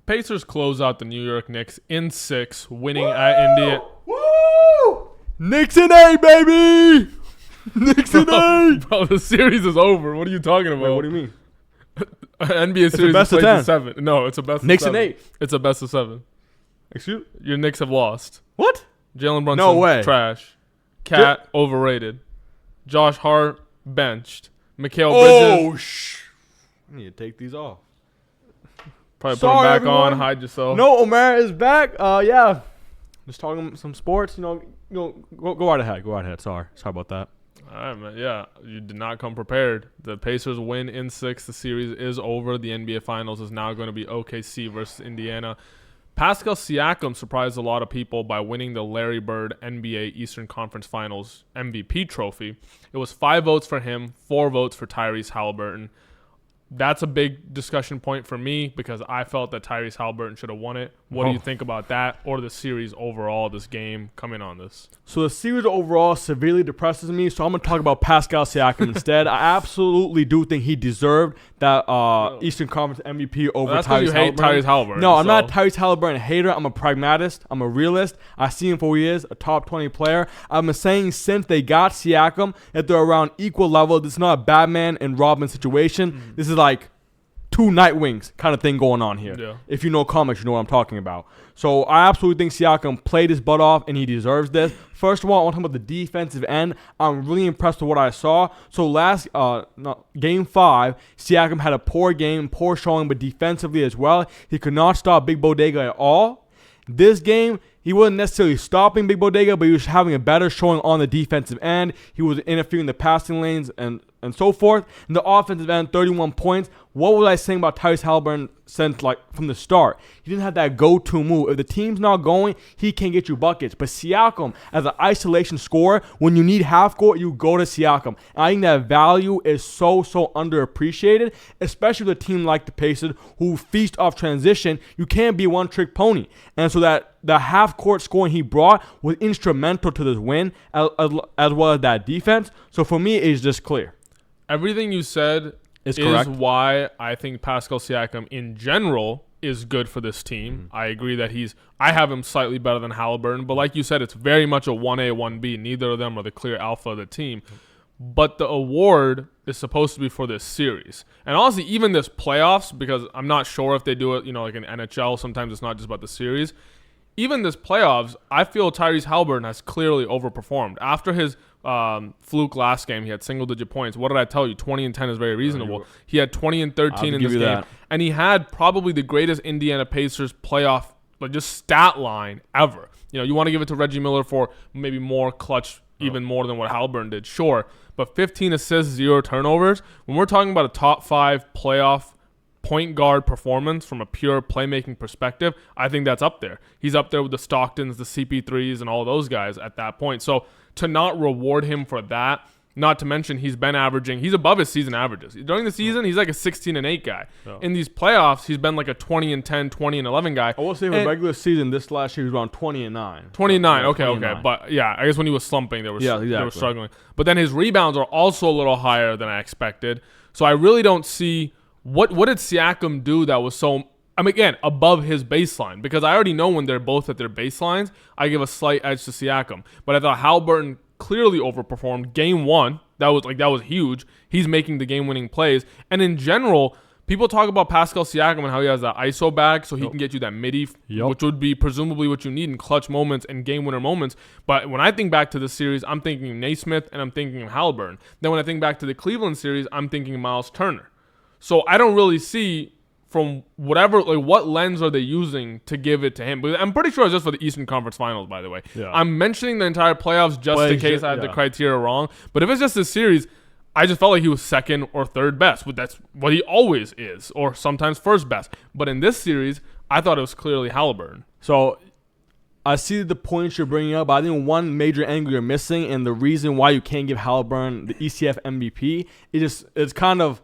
Pacers close out the New York Knicks in 6, winning at India. Woo! Knicks in 8, baby! Knicks in 8! Bro, the series is over. What are you talking about? Wait, what do you mean? NBA series best is of played 10. to 7. No, it's a best Knicks of 7. in 8. It's a best of 7. Excuse? Your Knicks have lost. What? Jalen Brunson, No way. trash. Cat, overrated. Josh Hart, benched. Mikal Bridges. I need to take these off. Probably Sorry, put them back everyone. on, hide yourself. No, Omer is back. Yeah. Just talking some sports, go right ahead. Go right ahead. Sorry about that. All right, man. Yeah, you did not come prepared. The Pacers win in 6. The series is over. The NBA Finals is now going to be OKC versus Indiana. Pascal Siakam surprised a lot of people by winning the Larry Bird NBA Eastern Conference Finals MVP trophy. It was 5 votes for him, 4 votes for Tyrese Haliburton. That's a big discussion point for me because I felt that Tyrese Haliburton should have won it. What do you think about that or the series overall, this game? Come in on this. So the series overall severely depresses me, so I'm going to talk about Pascal Siakam instead. I absolutely do think he deserved that Eastern Conference MVP over That's Tyrese you hate Haliburton. Tyrese Haliburton. No, I'm not a Tyrese Haliburton hater. I'm a pragmatist. I'm a realist. I see him for who he is, a top 20 player. I've been saying since they got Siakam that they're around equal level. This is not a Batman and Robin situation. This is like 2 Nightwings kind of thing going on here. Yeah. If you know comics, you know what I'm talking about. So I absolutely think Siakam played his butt off, and he deserves this. First of all, I want to talk about the defensive end. I'm really impressed with what I saw. So Game 5, Siakam had a poor game, poor showing, but defensively as well. He could not stop Big Bodega at all. This game, he wasn't necessarily stopping Big Bodega, but he was having a better showing on the defensive end. He was interfering in the passing lanes and so forth. In the offensive end, 31 points. What was I saying about Tyrese Haliburton since from the start? He didn't have that go-to move. If the team's not going, he can't get you buckets. But Siakam, as an isolation scorer, when you need half court, you go to Siakam. And I think that value is so underappreciated, especially with a team like the Pacers who feast off transition. You can't be a one-trick pony. And so that the half-court scoring he brought was instrumental to this win, as well as that defense. So for me, it's just clear. Everything you said is why I think Pascal Siakam in general is good for this team. I agree that I have him slightly better than Haliburton, but like you said, it's very much a 1A, 1B. Neither of them are the clear alpha of the team. But the award is supposed to be for this series. And honestly, even this playoffs, because I'm not sure if they do it, like in NHL, sometimes it's not just about the series. Even this playoffs, I feel Tyrese Haliburton has clearly overperformed. After his fluke last game, he had single-digit points. What did I tell you? 20 and 10 is very reasonable. He had 20 and 13 in this game. That. And he had probably the greatest Indiana Pacers playoff, just stat line ever. You want to give it to Reggie Miller for maybe more clutch, even more than what Haliburton did, sure. But 15 assists, 0 turnovers. When we're talking about a top 5 playoff point guard performance from a pure playmaking perspective, I think that's up there. He's up there with the Stocktons, the CP3s, and all those guys at that point. So to not reward him for that, not to mention he's above his season averages. During the season, he's like a 16 and 8 guy. Oh. In these playoffs, he's been like a 20 and 10, 20 and 11 guy. I will say for regular season, this last year he was around 20 and 9. 29, so, okay. But yeah, I guess when he was slumping, they were struggling. But then his rebounds are also a little higher than I expected. So I really don't see what did Siakam do that was so, again, above his baseline? Because I already know when they're both at their baselines, I give a slight edge to Siakam. But I thought Haliburton clearly overperformed. Game 1, that was huge. He's making the game-winning plays. And in general, people talk about Pascal Siakam and how he has that ISO bag so he can get you that midi, which would be presumably what you need in clutch moments and game-winner moments. But when I think back to this series, I'm thinking Naismith and I'm thinking of Haliburton. Then when I think back to the Cleveland series, I'm thinking Miles Turner. So I don't really see from what lens are they using to give it to him. But I'm pretty sure it's just for the Eastern Conference Finals, by the way. Yeah. I'm mentioning the entire playoffs just in case I had the criteria wrong. But if it's just this series, I just felt like he was second or third best. But that's what he always is, or sometimes first best. But in this series, I thought it was clearly Haliburton. So I see the points you're bringing up, but I think one major angle you're missing, and the reason why you can't give Haliburton the ECF MVP, it's kind of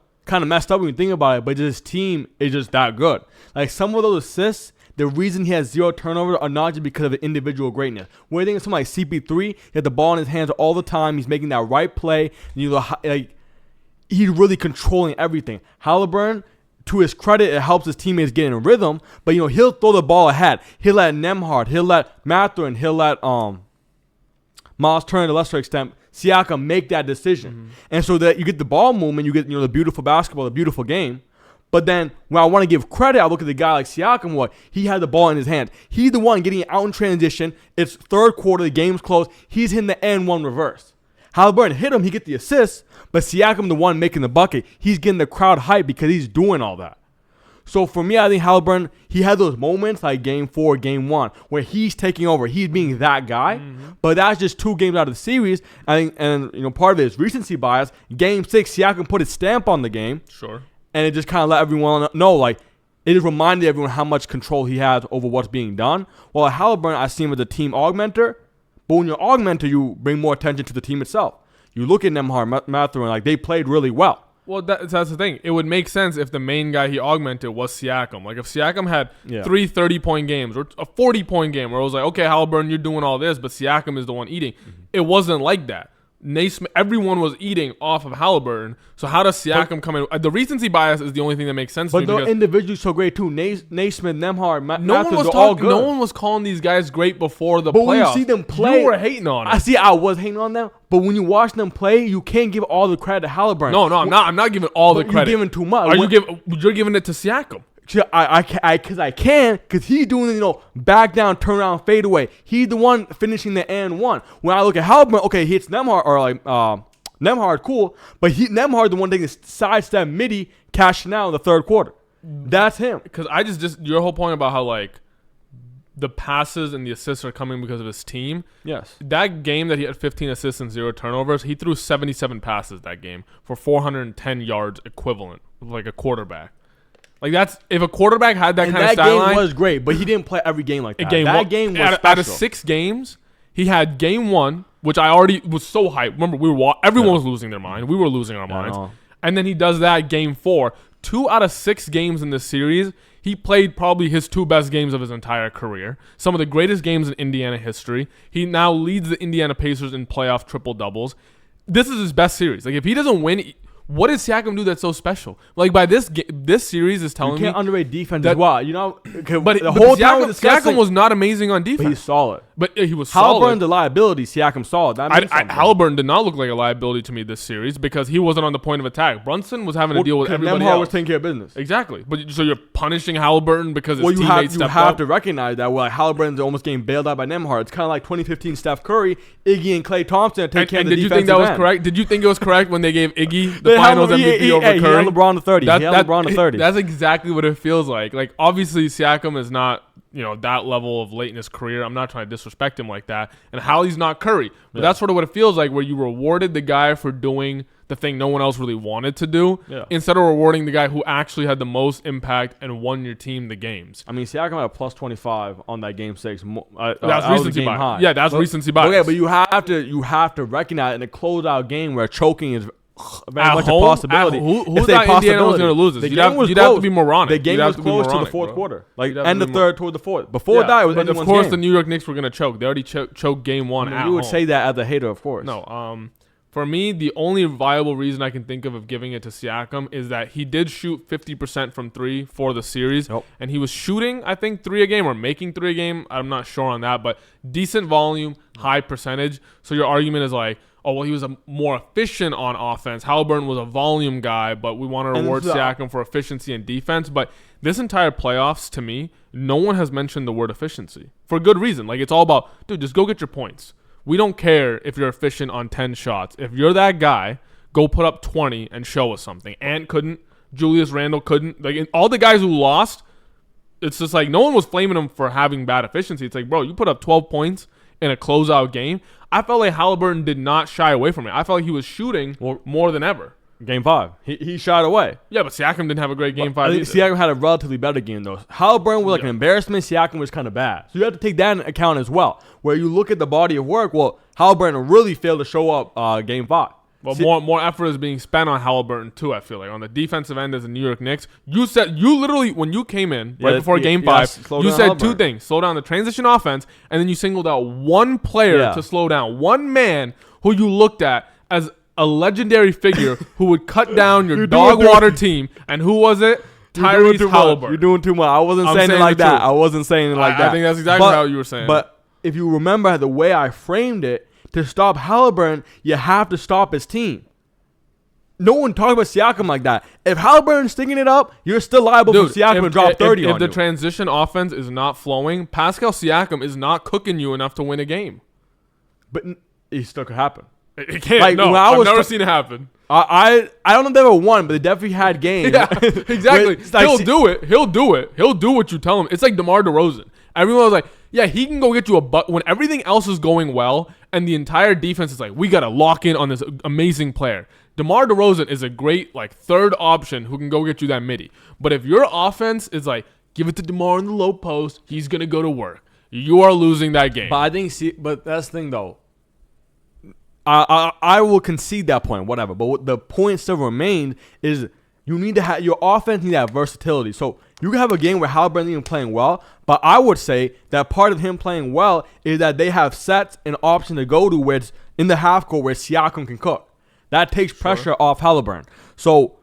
messed up when you think about it, but his team is just that good. Like some of those assists, the reason he has 0 turnovers are not just because of the individual greatness. When you think of someone like CP3, he had the ball in his hands all the time. He's making that right play. He's really controlling everything. Haliburton, to his credit, it helps his teammates get in a rhythm. But he'll throw the ball ahead. He'll let Nembhard, he'll let Mathurin, he'll let Miles Turner to a lesser extent, Siakam make that decision. Mm-hmm. And so that you get the ball movement, you get the beautiful basketball, the beautiful game. But then when I want to give credit, I look at the guy like Siakam, he had the ball in his hand. He's the one getting it out in transition. It's third quarter, the game's close. He's hitting the N1 reverse. Haliburton hit him, he get the assist, but Siakam the one making the bucket. He's getting the crowd hype because he's doing all that. So for me, I think Haliburton, he had those moments like Game 4, Game 1, where he's taking over. He's being that guy. Mm-hmm. But that's just 2 games out of the series. I think, and part of it is recency bias. Game 6, Siakam put his stamp on the game. Sure. And it just kind of let everyone know, it just reminded everyone how much control he has over what's being done. While at Haliburton, I see him as a team augmenter. But when you're augmenter, you bring more attention to the team itself. You look at Nembhard, Mathurin, they played really well. Well, that's the thing. It would make sense if the main guy he augmented was Siakam. Like, if Siakam had 3 30-point games or a 40-point game where it was like, okay, Haliburton, you're doing all this, but Siakam is the one eating. Mm-hmm. It wasn't like that. Naismith, everyone was eating off of Haliburton. So how does Siakam come in? The recency bias is the only thing that makes sense to me. But they're individually so great too. Naismith, Nembhard, Mathurin, all good. No one was calling these guys great before the playoffs. But when you see them play, you were hating on them. I was hating on them. But when you watch them play, you can't give all the credit to Haliburton. No, I'm not giving all the credit. You're giving too much. You're giving it to Siakam. Because he's doing, back down, turn around, fade away. He's the one finishing the N1. When I look at Haliburton, okay, he hits Nembhard, or Nembhard, cool. But Nembhard the one taking the sidestep midi, cashing out in the third quarter. That's him. Because I just your whole point about how, the passes and the assists are coming because of his team. Yes. That game that he had 15 assists and 0 turnovers, he threw 77 passes that game for 410 yards equivalent, like a quarterback. That's if a quarterback had that kind of stat line. That game was great, but he didn't play every game like that. That game was special. Out of 6 games, he had game 1, which I already was so hyped. Remember, everyone was losing their mind. We were losing our minds. And then he does that game 4. 2 out of 6 games in this series, he played probably his 2 best games of his entire career. Some of the greatest games in Indiana history. He now leads the Indiana Pacers in playoff triple doubles. This is his best series. If he doesn't win, what did Siakam do that's so special? By this series is telling me you can't underrate defense as well. But the whole time Siakam was not amazing on defense. But he's solid. But he was solid. Haliburton, the liability. Siakam solid. Haliburton did not look like a liability to me this series because he wasn't on the point of attack. Brunson was having to deal with everybody else. Was taking care of business. Exactly. But so you're punishing Haliburton because his teammates stepped up? You have to recognize that. Haliburton's almost getting bailed out by Nembhard. It's kind of like 2015 Steph Curry, Iggy, and Klay Thompson take care of the defensive end. Did you think that was correct? Did you think it was correct when they gave Iggy the Finals MVP over Curry? He had LeBron to 30. LeBron to 30. That's exactly what it feels like. Obviously, Siakam is not that level of late in his career. I'm not trying to disrespect him like that. And Hallie's not Curry. But that's sort of what it feels like, where you rewarded the guy for doing the thing no one else really wanted to do, instead of rewarding the guy who actually had the most impact and won your team the games. I mean, Siakam had a plus 25 on that game 6. That's recency bias. Yeah, that's recency bias. Okay, but you have to recognize in a closeout game where choking is very much a possibility. Who's that Indiana was going to lose this? You'd have to be moronic. The game was close to the fourth quarter. End of third toward the fourth. Before that, it was anyone's game. Of course, the New York Knicks were going to choke. They already choked game 1 at home. You would say that as a hater, of course. No. For me, the only viable reason I can think of giving it to Siakam is that he did shoot 50% from 3 for the series. Yep. And he was shooting, I think, 3 a game or making 3 a game. I'm not sure on that. But decent volume, high percentage. So your argument is he was more efficient on offense. Haliburton was a volume guy, but we want to reward Siakam for efficiency and defense. But this entire playoffs, to me, no one has mentioned the word efficiency. For good reason. It's all about, dude, just go get your points. We don't care if you're efficient on 10 shots. If you're that guy, go put up 20 and show us something. Ant couldn't. Julius Randle couldn't. All the guys who lost, it's just no one was flaming him for having bad efficiency. It's bro, you put up 12 points in a closeout game. I felt like Haliburton did not shy away from it. I felt like he was shooting more than ever. Game 5. He shied away. Yeah, but Siakam didn't have a great game 5 either. Siakam had a relatively better game, though. Haliburton was an embarrassment. Siakam was kind of bad. So you have to take that into account as well. Where you look at the body of work, Haliburton really failed to show up game 5. Well, more effort is being spent on Haliburton, too, I feel like. On the defensive end as the New York Knicks, you literally, when you came in right before game 5, you said Haliburton. 2 things. Slow down the transition offense, and then you singled out one player to slow down. One man who you looked at as a legendary figure who would cut down your dog water team. And who was it? Tyrese Haliburton. You're doing too much. I wasn't saying it like that. I wasn't saying it like that. I think that's exactly how you were saying. But if you remember the way I framed it, to stop Haliburton, you have to stop his team. No one talks about Siakam like that. If Haliburton's sticking it up, you're still liable for Siakam to drop 30 on you. If the transition offense is not flowing, Pascal Siakam is not cooking you enough to win a game. But it still could happen. It can't. Like, no, I've never seen it happen. I don't know if they ever won, but they definitely had games. Yeah, exactly. He'll do it. He'll do it. He'll do what you tell him. It's like DeMar DeRozan. Everyone was like, yeah, he can go get you a butt when everything else is going well and the entire defense is like, we got to lock in on this amazing player. DeMar DeRozan is a great third option who can go get you that midi. But if your offense is like, give it to DeMar in the low post, he's going to go to work. You are losing that game. But I think, but that's the thing though. I will concede that point, whatever. But what the point still remains is you need to have your offense need that versatility. So you can have a game where Haliburton isn't playing well, but I would say that part of him playing well is that they have sets and options to go to where it's in the half court where Siakam can cook. That takes pressure off Haliburton. So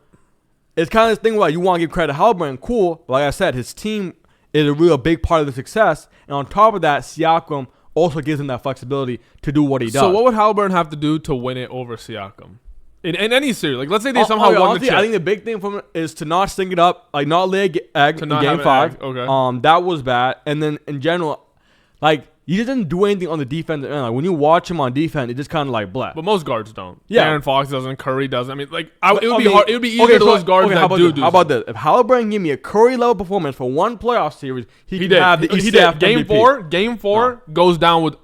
it's kind of this thing where you want to give credit to Haliburton. Cool. Like I said, his team is a real big part of the success. And on top of that, Siakam also gives him that flexibility to do what he does. So what would Haliburton have to do to win it over Siakam? In any series, let's say they somehow won the chip. I think the big thing for him is to not stink it up, not lay an egg in Game 5. Okay. That was bad. And then in general, he doesn't do anything on the defensive end. When you watch him on defense, it just kind of blah. But most guards don't. Yeah. Aaron Fox doesn't. Curry doesn't. I mean, it would be hard. It would be easier to those guards that do. How about this? If Haliburton give me a Curry level performance for one playoff series, he can have the ECF MVP. Game four goes down with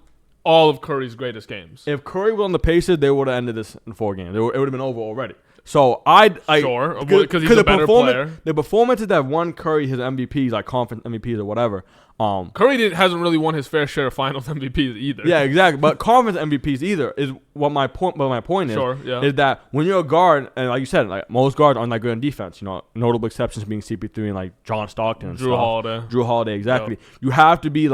all of Curry's greatest games. If Curry was on the Pacers, they would have ended this in 4 games. It would have been over already. So sure, because he's a better player. The performances that won Curry his MVPs, conference MVPs or whatever. Curry hasn't really won his fair share of Finals MVPs either. Yeah, exactly. But conference MVPs either is what my point. But my point is, is that when you're a guard, and like you said, most guards aren't that good in defense. Notable exceptions being CP3 and John Stockton, and Drew Holiday, exactly. Yep. You have to be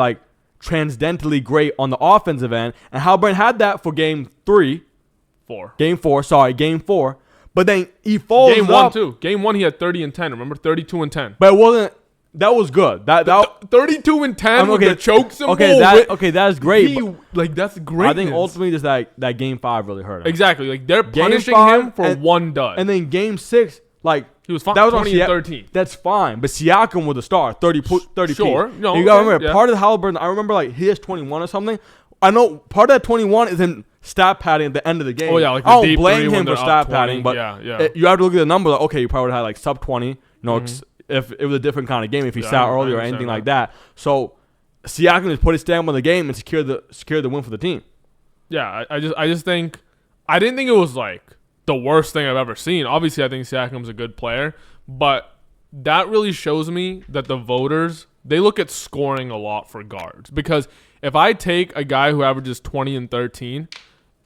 transcendently great on the offensive end, and Haliburton had that for Game 4. Game 4. But then he falls Game 1 too. Game 1 he had 30 and 10. Remember 32 and 10. But it wasn't. That was good. That 32 and 10 with the choke symbol. That's great. That's great. I think ultimately just that Game 5 really hurt him. Exactly. They're punishing him for one dud. And then Game 6, he was fine. That was 20 and 13. That's fine. But Siakam was the star. 30 Sure. No, you gotta remember part of the Haliburton. I remember he has 21 or something. I know part of that 21 is in stat padding at the end of the game. Oh yeah, I don't blame him for stat padding, but you have to look at the number. You probably would have had sub 20. If it was a different kind of game, if he sat early or anything like that. So Siakam just put his stamp on the game and secure the win for the team. Yeah, I just think I didn't think it was the worst thing I've ever seen. Obviously, I think Siakam's a good player, but that really shows me that the voters, they look at scoring a lot for guards. Because if I take a guy who averages 20 and 13,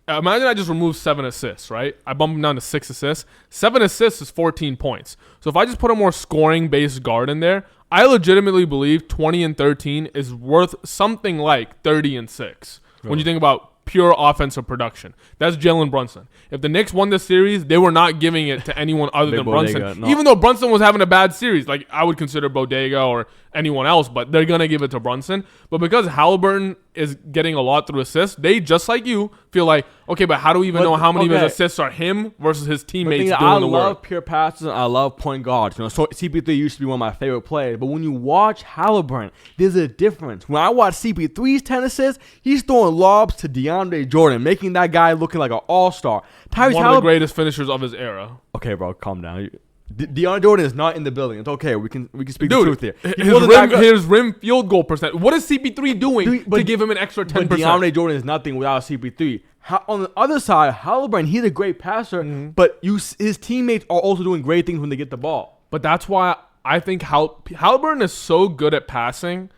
imagine I just remove 7 assists, right? I bump him down to 6 assists. 7 assists is 14 points. So if I just put a more scoring-based guard in there, I legitimately believe 20 and 13 is worth something like 30 and 6. Really? When you think about pure offensive production. That's Jalen Brunson. If the Knicks won this series, they were not giving it to anyone other than Brunson. No. Even though Brunson was having a bad series, I would consider Bodega or anyone else, but they're going to give it to Brunson. But because Haliburton is getting a lot through assists, they, just like you, feel like, okay, but how do we even know how many of his assists are him versus his teammates doing the work? I love pure passes and I love point guards. So CP3 used to be one of my favorite players, but when you watch Haliburton, there's a difference. When I watch CP3's 10 assists, he's throwing lobs to DeAndre Jordan, making that guy looking like an all-star. One of the greatest finishers of his era. Okay, bro, calm down. DeAndre Jordan is not in the building. It's okay. We can speak the truth here. His rim field goal percent. What is CP3 doing to give him an extra 10%? But DeAndre Jordan is nothing without CP3. On the other side, Haliburton, he's a great passer, but his teammates are also doing great things when they get the ball. But that's why I think Haliburton is so good at passing.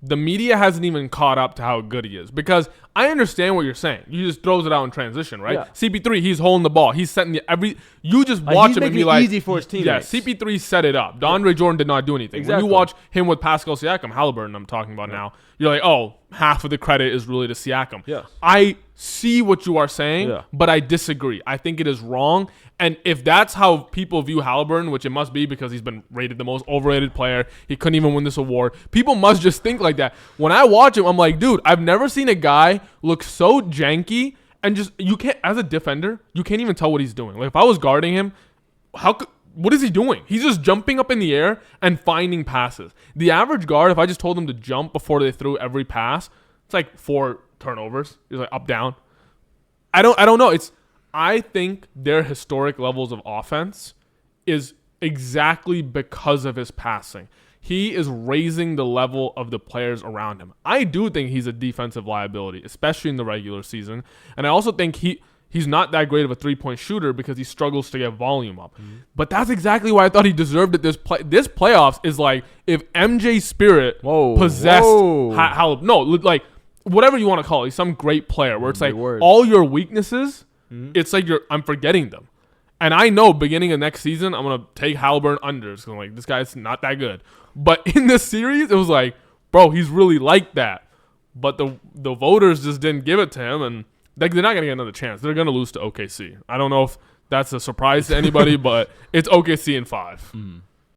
The media hasn't even caught up to how good he is. Because I understand what you're saying. You just throws it out in transition, right? Yeah. CP3, he's holding the ball. He's setting you just watch him and be like, easy for his teammates. Yeah, CP3 set it up. DeAndre Jordan did not do anything. Exactly. When you watch him with Pascal Siakam, Haliburton I'm talking about now, you're like, oh, half of the credit is really to Siakam. Yes. I see what you are saying, but I disagree. I think it is wrong. And if that's how people view Haliburton, which it must be because he's been rated the most overrated player, he couldn't even win this award. People must just think like that. When I watch him, I'm like, dude, I've never seen a guy look so janky and just, you can't, as a defender, you can't even tell what he's doing. Like if I was guarding him, what is he doing? He's just jumping up in the air and finding passes. The average guard, if I just told him to jump before they threw every pass, it's like 4 turnovers. He's like up, down. I don't know. I think their historic levels of offense is exactly because of his passing. He is raising the level of the players around him. I do think he's a defensive liability, especially in the regular season. And I also think he's not that great of a three-point shooter because he struggles to get volume up. Mm-hmm. But that's exactly why I thought he deserved it. This playoffs is like if MJ Spirit possessed like whatever you want to call it, he's some great player where it's like all your weaknesses, it's like I'm forgetting them. And I know beginning of next season, I'm going to take Haliburton unders because I'm like, this guy's not that good. But in this series, it was like, bro, he's really like that. But the voters just didn't give it to him, and they're not going to get another chance. They're going to lose to OKC. I don't know if that's a surprise to anybody, but it's OKC in 5.